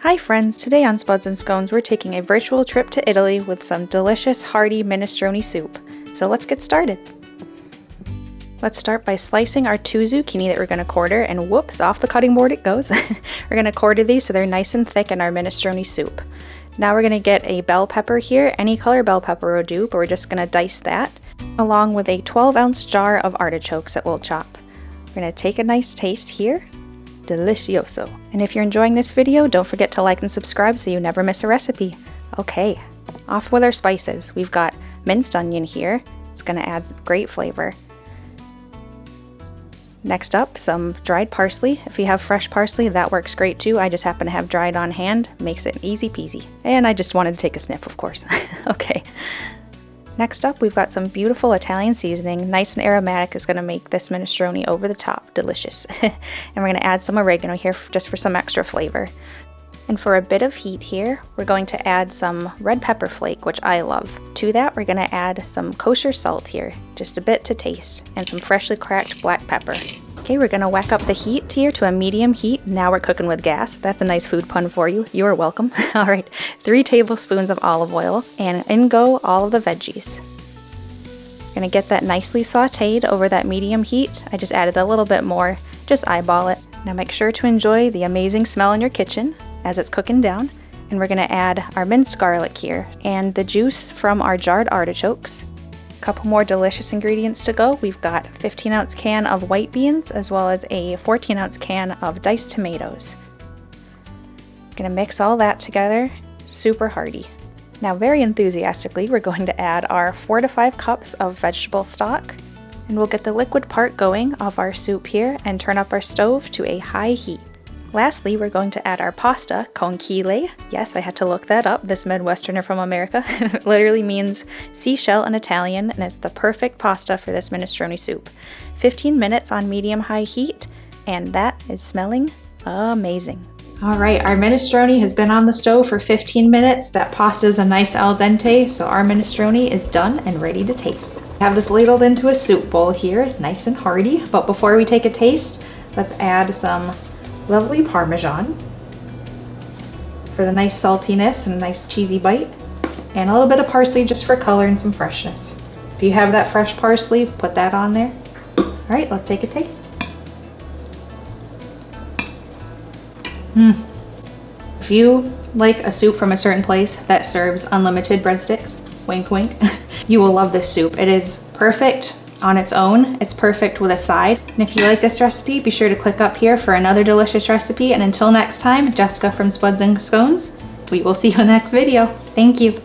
Hi friends, today on Spuds and Scones we're taking a virtual trip to Italy with some delicious hearty minestrone soup. So let's get started. Let's start by slicing our 2 zucchini that we're going to quarter, and whoops, off the cutting board it goes. We're going to quarter these so they're nice and thick in our minestrone soup. Now we're going to get a bell pepper here. Any color bell pepper will do, but we're just going to dice that, along with a 12-ounce jar of artichokes that we'll chop. We're going to take a nice taste here. Delicioso. And if you're enjoying this video, don't forget to like and subscribe so you never miss a recipe. Okay, off with our spices. We've got minced onion here. It's going to add great flavor. Next up, some dried parsley. If you have fresh parsley, that works great too. I just happen to have dried on hand. Makes it easy peasy. And I just wanted to take a sniff, of course. Okay. Next up, we've got some beautiful Italian seasoning. Nice and aromatic is going to make this minestrone over the top delicious. And we're going to add some oregano here just for some extra flavor. And for a bit of heat here, we're going to add some red pepper flake, which I love. To that, we're going to add some kosher salt here, just a bit to taste, and some freshly cracked black pepper. Okay, we're going to whack up the heat here to a medium heat. Now we're cooking with gas. That's a nice food pun for you. You are welcome. All right, 3 tablespoons of olive oil, and in go all of the veggies. We're going to get that nicely sauteed over that medium heat. I just added a little bit more. Just eyeball it. Now make sure to enjoy the amazing smell in your kitchen as it's cooking down. And we're going to add our minced garlic here and the juice from our jarred artichokes. A couple more delicious ingredients to go. We've got a 15-ounce can of white beans as well as a 14-ounce can of diced tomatoes. Gonna mix all that together, super hearty. Now very enthusiastically, we're going to add our 4 to 5 cups of vegetable stock, and we'll get the liquid part going of our soup here and turn up our stove to a high heat. Lastly, we're going to add our pasta, conchiglie. Yes, I had to look that up. This Midwesterner from America literally means seashell in Italian, and it's the perfect pasta for this minestrone soup. 15 minutes on medium-high heat, and that is smelling amazing. All right, our minestrone has been on the stove for 15 minutes. That pasta is a nice al dente, so our minestrone is done and ready to taste. I have this ladled into a soup bowl here, nice and hearty. But before we take a taste, let's add some lovely Parmesan for the nice saltiness and a nice cheesy bite, and a little bit of parsley just for color and some freshness. If you have that fresh parsley, put that on there. All right, let's take a taste. If you like a soup from a certain place that serves unlimited breadsticks, wink wink, you will love this soup. It is perfect on its own. It's perfect with a side. And if you like this recipe, be sure to click up here for another delicious recipe. And until next time, Jessica from Spuds and Scones, we will see you in the next video. Thank you.